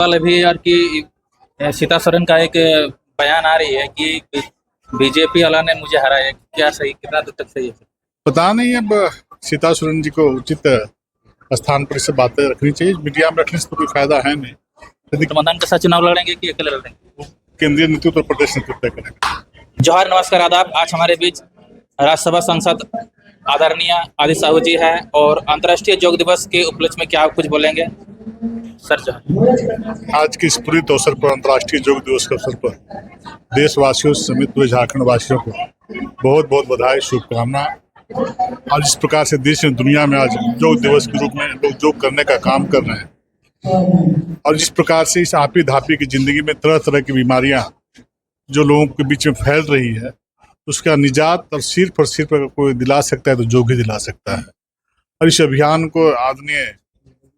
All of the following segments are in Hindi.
सवाल अभी यार कि सीता सोरेन का एक बयान आ रही है कि बीजेपी वाला ने मुझे हराया। क्या सही, कितना दूर तक सही है? पता नहीं। अब सीता सोरेन जी को उचित स्थान पर से बातें रखनी चाहिए। मीडिया में रखने से तो कोई फायदा है नहीं। यदि गठबंधन के साथ चुनाव लड़ेंगे कि अकेले लड़ेंगे? केंद्रीय नेतृत्व और प्रदेश नेतृत्व तय करेगा। जोहार, नमस्कार, आदाब। आज हमारे बीच राज्यसभा सांसद आदरणीय आदित्य साहू जी हैं और अंतर्राष्ट्रीय योग दिवस के उपलक्ष्य में क्या आप कुछ बोलेंगे सर? जोहार। आज के इस पुनीत अवसर पर, अंतर्राष्ट्रीय योग दिवस के अवसर पर देशवासियों समेत पूरे झारखंड वासियों को बहुत बहुत बधाई, शुभकामना। आज इस प्रकार से देश में, दुनिया में आज योग दिवस के रूप में लोग योग करने का काम कर रहे हैं। और जिस प्रकार से इस आपी धापी की जिंदगी में तरह तरह की बीमारियां जो लोगों के बीच में फैल रही है, उसका निजात और सिर्फ अगर कोई दिला सकता है तो योग ही दिला सकता है। और इस अभियान को आदरणीय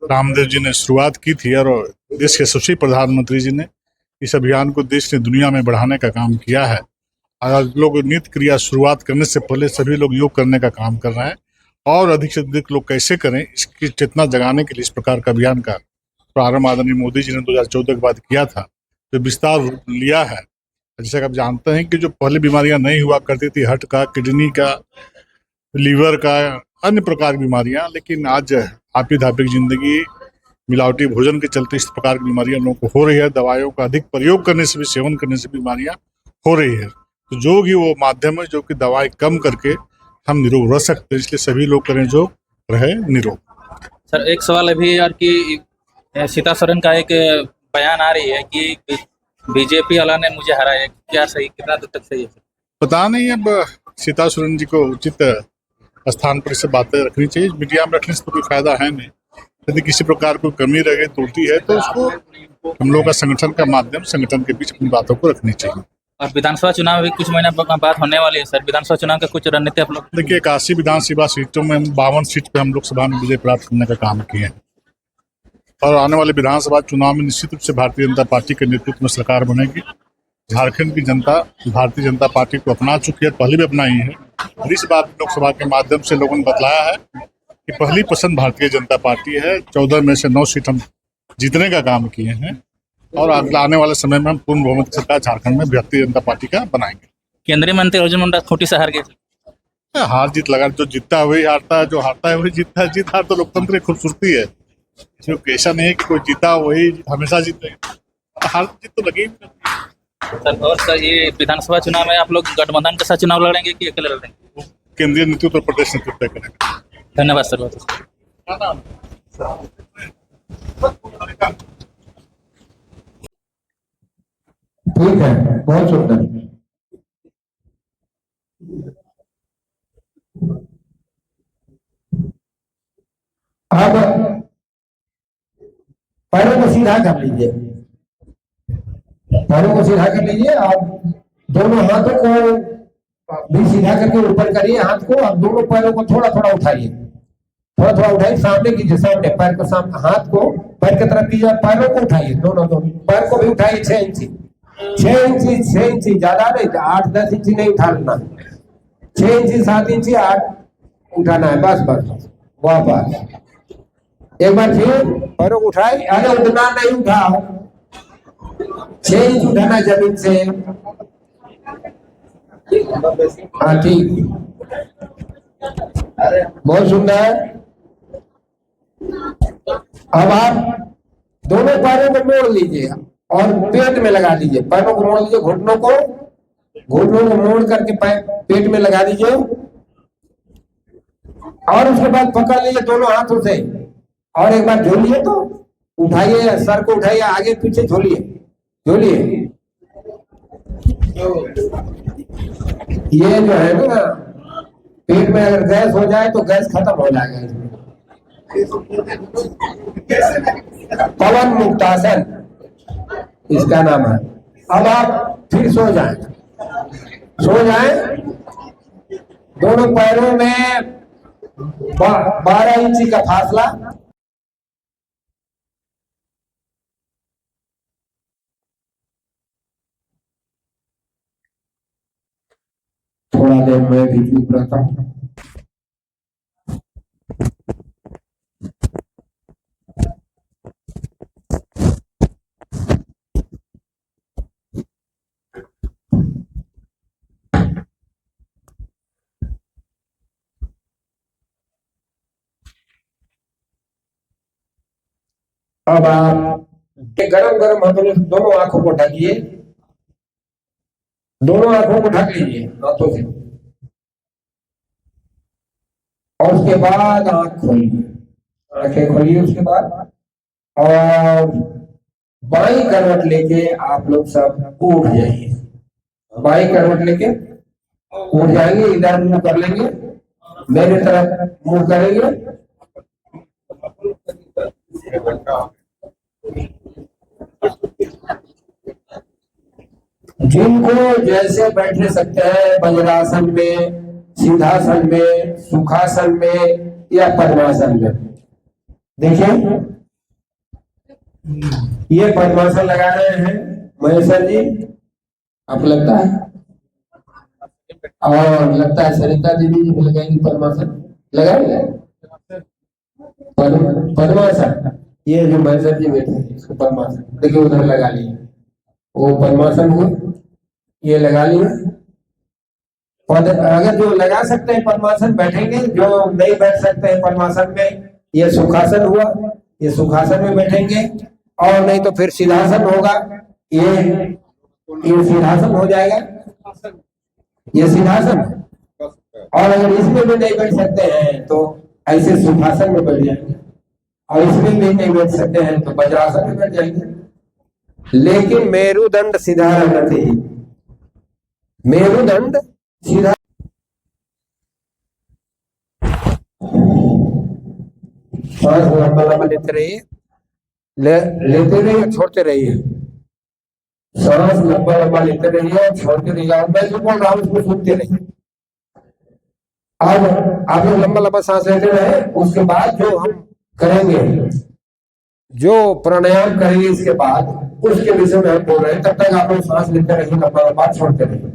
रामदेव जी ने शुरुआत की थी और देश के यशस्वी प्रधानमंत्री जी ने इस अभियान को देश ने दुनिया में बढ़ाने का काम किया है। आज लोग नित्य क्रिया शुरुआत करने से पहले सभी लोग योग करने का काम कर रहे हैं और अधिक से अधिक लोग कैसे करें, इसकी चेतना जगाने के लिए इस प्रकार का अभियान का प्रारंभ आदरणीय मोदी जी ने 2014 के बाद किया था, जो विस्तार रूप लिया है। जैसे कि आप जानते हैं कि जो पहले बीमारियां नहीं हुआ करती थी, हार्ट का, किडनी का, लीवर का, अन्य प्रकार की बीमारियां, लेकिन आज आपी धापी जिंदगी, मिलावटी भोजन के चलते इस प्रकार की बीमारियां लोगों को हो रही है। दवाइयों का अधिक प्रयोग करने से भी, सेवन करने से बीमारियां हो रही है। तो योग ही वो माध्यम है जो कि दवाई कम करके हम निरोग रह सकते हैं। इसलिए सभी लोग करें जो रहे निरोग। सर, एक सवाल अभी यार कि सीता सोरेन का एक बयान आ रही है कि बीजेपी वाला ने मुझे हराया। क्या सही, कितना दूर तक सही है? पता नहीं। अब सीता सोरेन जी को उचित स्थान पर से बातें रखनी चाहिए। मीडिया में रखने से तो कोई फायदा है नहीं। यदि किसी प्रकार कोई कमी रह गई, त्रुटि है, तो उसको हम लोग का संगठन का माध्यम, संगठन के बीच अपनी बातों को रखनी चाहिए। और विधानसभा चुनाव अभी कुछ महीने बाद होने वाली है सर। विधानसभा चुनाव का कुछ रणनीति आप लोग? देखिए, 81 विधानसभा सीटों में 52 सीट पे हम लोकसभा में विजय प्राप्त करने का काम किए हैं और आने वाले विधानसभा चुनाव में निश्चित रूप से भारतीय जनता पार्टी के नेतृत्व में सरकार बनेगी। झारखंड की जनता भारतीय जनता पार्टी को अपना चुकी है, पहले भी अपनाई है। और इस बार लोकसभा के माध्यम से लोगों ने बतलाया है कि पहली पसंद भारतीय जनता पार्टी है। 14 में से 9 सीट हम जीतने का काम किए हैं और आने वाले समय में हम पूर्ण बहुमत की सरकार झारखंड में भारतीय जनता पार्टी का बनाएंगे। केंद्रीय मंत्री अर्जुन मुंडा खोटी से हार गए। हार जीत लगा, जो जीतता है वही हारता है, जो हारता है वही जीतता है। जीत हार तो लोकतंत्र की खूबसूरती है। क्योंकि ऐसा नहीं है कि कोई जीता वही हमेशा जीतेगा, हार जीत तो लगेगी। सर, और सर, ये विधानसभा चुनाव में आप लोग गठबंधन के साथ चुनाव लड़ेंगे कि अकेले लड़ेंगे? केंद्रीय नेतृत्व और प्रदेश नेतृत्व तय करेगा। धन्यवाद सर। बहुत ठीक है, बहुत सुंदर। अब पैरों को सीधा कर लीजिए, पैरों को सीधा कर लीजिए। अब दोनों हाथों को भी सीधा करके ऊपर करिए हाथ को। अब दोनों पैरों को थोड़ा थोड़ा उठाइए, थोड़ा थोड़ा उठाइए, सामने कीजिए, सामने पैर को, सामने हाथ को पैर की तरफ कीजिए, पैरों को उठाइए, दोनों पैर को भी उठाइए। 6 इंची 6 इंची, ज्यादा नहीं, 8-10 इंची नहीं उठाना, 6 इंची 7 इंची 8 उठाना है, बस बस। वाह बात। एक बार फिर पैरों को उठाए, अरे उतना नहीं उठाओ, 6 इंच उठाना जमीन से। हाँ ठीक, बहुत सुंदर। अब आप दोनों पैरों को मोड़ लीजिए और पेट में लगा लीजिए। पैरों को मोड़ लीजिए, घुटनों को मोड़ करके पेट में लगा दीजिए और उसके बाद पकड़ लीजिए दोनों हाथों से और एक बार झोलिए। तो उठाइए, सर को उठाइए, आगे पीछे झोलिए। ये जो है ना, पेट में अगर गैस हो जाए तो गैस खत्म हो जाएगा इसमें। पवन मुक्तासन इसका नाम है। अब आप फिर सो जाएं, दोनों पैरों में 12 इंची का फासला। थोड़ा देर मैं भी चुप रहता हूँ। अब आप गरम गरम हाथों से दोनों आंखों को ढकिए, दोनों आंखों को ढक लीजिए हाथों से, और उसके बाद आंख खोलिए, आंखें खोलिए उसके बाद, और बाई करवट लेके आप लोग सब उठ जाइए, बाई करवट लेके उठ जाएंगे, इधर मुंह कर लेंगे, मेरे तरफ मुंह करेंगे, जिनको जैसे बैठे सकते हैं, वज्रासन में, सिद्धासन में, सुखासन में या पद्मासन में। देखिए ये पद्मासन लगा रहे हैं महेश्वर जी, आपको लगता है, और लगता है सरिता दीदी जी भी लगाएंगी पद्मासन, लगाएंगे पद्मासन। ये जो महेश्वर जी बैठे हैं इसको पद्मासन, देखिए उधर लगा लिए, वो पद्मासन हुआ, ये लगा लिया। अगर जो लगा सकते हैं पद्मासन बैठेंगे, जो नहीं बैठ सकते हैं पद्मासन में, ये सुखासन हुआ, ये सुखासन में बैठेंगे, और नहीं तो फिर सिद्धासन होगा, ये सिद्धासन हो जाएगा, ये सिद्धासन। और अगर इसमें भी नहीं बैठ सकते हैं तो ऐसे सुखासन में बैठ जाएंगे, और इसमें भी नहीं बैठ सकते हैं तो वज्रासन में बैठ जाएंगे। लेकिन मेरुदंड सीधा रहना चाहिए, मेरुदंड सीधा। सांस लंबा लंबा लेते रहिए, लेते रहिए, छोड़ते रहिए, सांस लंबा लंबा लेते रहिए, छोड़ते रहिए, और मैं जो बोल रहा हूँ उसको सुनते रहिए। अब आप लोग लंबा लंबा सांस लेते रहे, उसके बाद जो हम करेंगे, जो प्राणायाम करेंगे इसके बाद, उसके विषय में हम बोल रहे हैं, तब तक आप लोग सांस लेते रहिए, लंबा लंबा छोड़ते रहिए।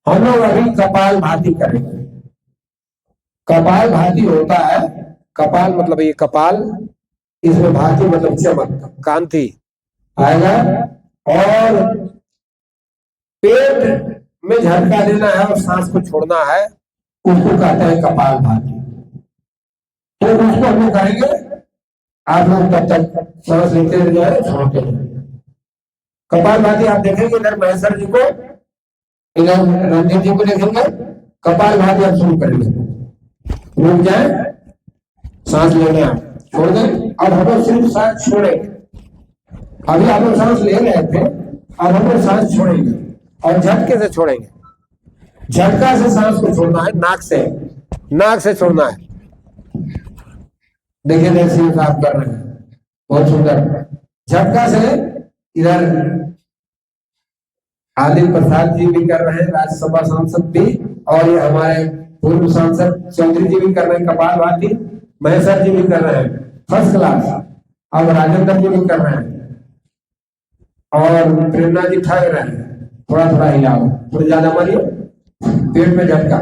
हम लोग अभी कपाल भाती करेंगे। कपाल भाती होता है, कपाल मतलब ये कपाल, इसमें भाती मतलब चमक, कांति आएगा, और पेट में झटका देना है और सांस को छोड़ना है, उसको कहते हैं कपाल भाती। तो उसको हम लोग करेंगे, आप लोग तब तक सांस लेते रह जाए, छोड़ते रहे। कपाल भाती आप देखेंगे, इधर महेश्वर जी को, इधर रंजीत जी को देखेंगे, कपाल भाती आप शुरू करेंगे, रुक जाए, सांस लेने आप छोड़ दें, अब हम लोग सिर्फ सांस छोड़ेंगे। अभी आप लोग सांस ले रहे थे, अब हम लोग सांस छोड़ेंगे, और झटके से छोड़ेंगे, झटका से सांस को छोड़ना है, नाक से छोड़ना है। देखिए देखिए आप कर रहे हैं, बहुत सुंदर, झटका से। इधर आदिल प्रसाद जी भी कर रहे हैं, राज्यसभा सांसद भी, और ये हमारे पूर्व सांसद चौधरी जी भी कर रहे हैं कपाल भाती, महेश्वर जी भी कर रहे हैं, फर्स्ट क्लास। अब राजेंद्र जी भी कर रहे हैं, और प्रेरणा जी ठग रहे हैं, थोड़ा थोड़ा हिलाओ, थोड़ा ज्यादा मारिए, पेट में झटका।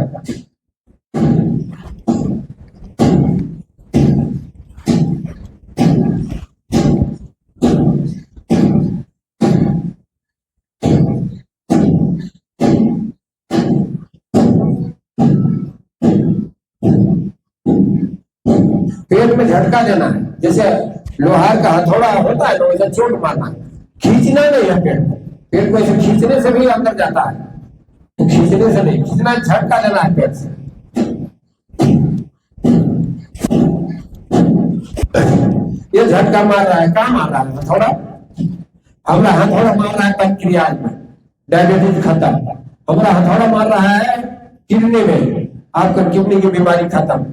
पेट में झटका देना है, जैसे लोहार का हथौड़ा होता है ना, वैसे चोट मारना है, खींचना नहीं है पेट को। पेट को ऐसे खींचने से भी अंदर जाता है, तो खींचने से नहीं, खींचना, झटका देना है पेट से। ये झटका मार रहा है, कहाँ मार रहा है? हथौड़ा, हमारा हथौड़ा मार रहा है पैंक्रियाज में, डायबिटीज खत्म। हमारा हथौड़ा मार रहा है किडनी में, आपका किडनी की बीमारी खत्म।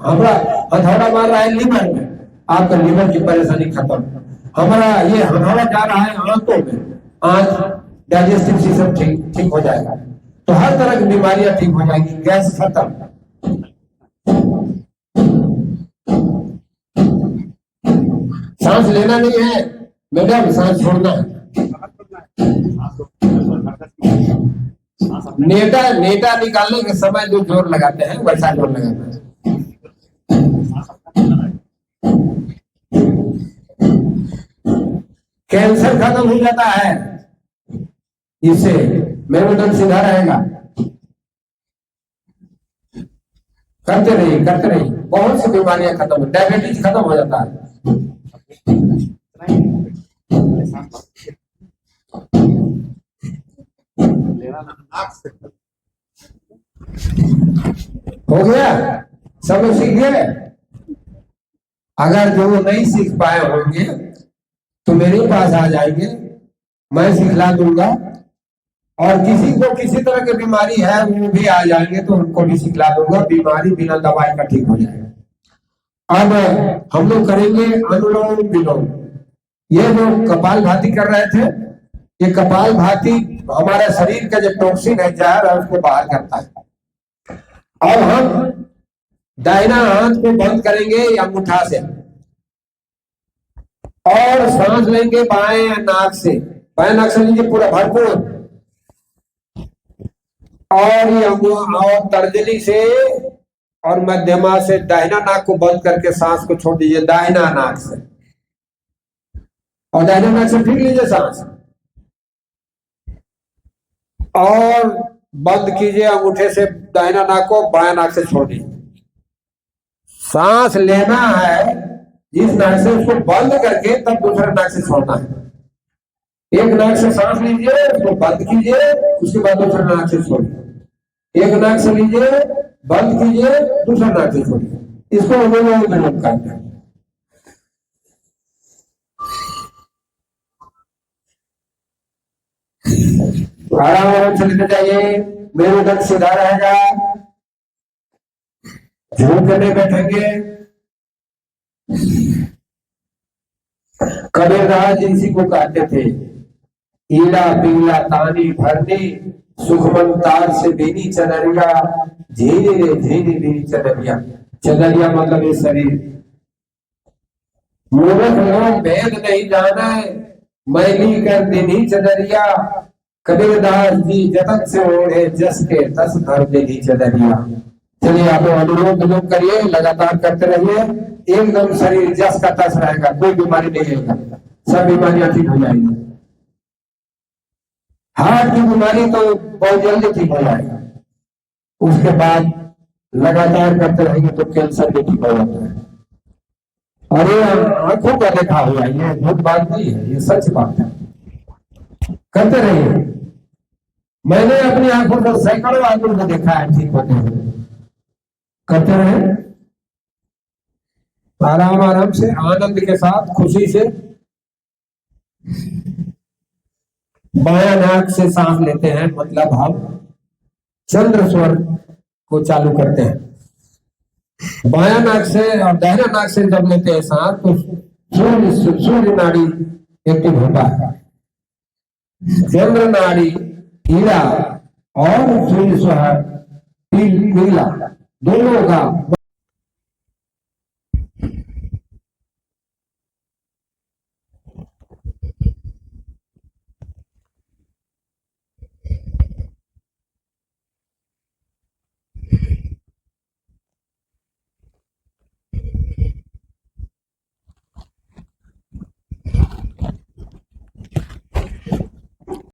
हमारा हथौड़ा मार रहा है लीवर में, आपका लीवर की परेशानी खत्म। हमारा ये हथौड़ा जा रहा है आंतों में, आंत, डाइजेस्टिव सिस्टम ठीक हो जाएगा, तो हर तरह की बीमारियां ठीक हो जाएगी, गैस खत्म। सांस लेना नहीं है मैडम, सांस छोड़ना है। नेटा निकालने के समय जो जोर लगाते हैं वैसा जोर लगाना है। कैंसर खत्म हो जाता है इससे, मेरुदंड सीधा रहेगा। करते रहिए, बहुत सी बीमारियां खत्म, डायबिटीज खत्म हो जाता है। हो गया, सब लोग सीख गए। अगर जो नहीं सीख पाए होंगे तो मेरे पास आ जाएंगे, मैं सिखला दूंगा। और किसी को किसी तरह की बीमारी है वो भी आ जाएंगे तो उनको भी सिखला दूंगा, बीमारी बिना दवाई का ठीक हो जाएगा। अब हम लोग करेंगे अनुलोम विलोम। ये जो कपाल भाती कर रहे थे, ये कपाल भाती हमारे शरीर का जो टॉक्सिन है, जहर है, उसको बाहर करता है। अब हम दाहिना हाथ को बंद करेंगे अंगूठा से और सांस लेंगे बाएं नाक से। बाएं नाक से लीजिए पूरा भरपूर, और ये और तर्जनी से और मध्यमा से दाहिना नाक को बंद करके सांस को छोड़ दीजिए दाहिना नाक से, और दाहिना नाक से फिर लीजिए सांस और बंद कीजिए अंगूठे से दाहिना नाक को, बाएं नाक से छोड़ दीजिए। सांस लेना है जिस नाक से उसको बंद करके तब दूसरे नाक से छोड़ना है। एक नाक से सांस लीजिए, उसको बंद कीजिए, उसके बाद दूसरे नाक से छोड़िए। एक नाक से लीजिए, बंद कीजिए, दूसरे नाक से छोड़िए। इसको अनुलोम विलोम कहते हैं। आराम आराम से लेते जाइए, मेरुदंड सीधा रहेगा, झूम करने बैठेंगे। कबीरदास जी इसी को कहते थे, ईला पीला तानी भरनी सुखमंतार से बीनी चनरिया, झीनी रे झीनी बीनी चनरिया। चनरिया मतलब ये शरीर। मूर्ख लोग भेद नहीं जाना, मैली कर देनी चनरिया। कबीरदास जी जतन से ओढ़े जस के तस धर देनी चनरिया। चलिए आप अनुलोम विलोम करिए, लगातार करते रहिए, एकदम शरीर जस का तस रहेगा, कोई बीमारी नहीं रहेगा, सब बीमारियां ठीक हो जाएंगी। हार्ट की बीमारी तो बहुत जल्दी ठीक हो जाएगा, उसके बाद लगातार करते रहेंगे तो कैंसर भी ठीक हो जाता है। और ये आंखों का देखा हुआ, ये झूठ बात नहीं है, ये सच बात है। करते रहिए। मैंने अपनी आंखों से सैकड़ों आदमी को देखा है ठीक होते हुए। करते रहे, आराम आराम से, आनंद के साथ, खुशी से। बायां नाक से सांस लेते हैं, मतलब हम चंद्र स्वर को चालू करते हैं। बायां नाक से और दाहिना नाक से जब लेते हैं सांस तो सूर्य नाड़ी एक्टिव होता है। चंद्र नाड़ी हीरा और सूर्य स्वर पीला, दोनों का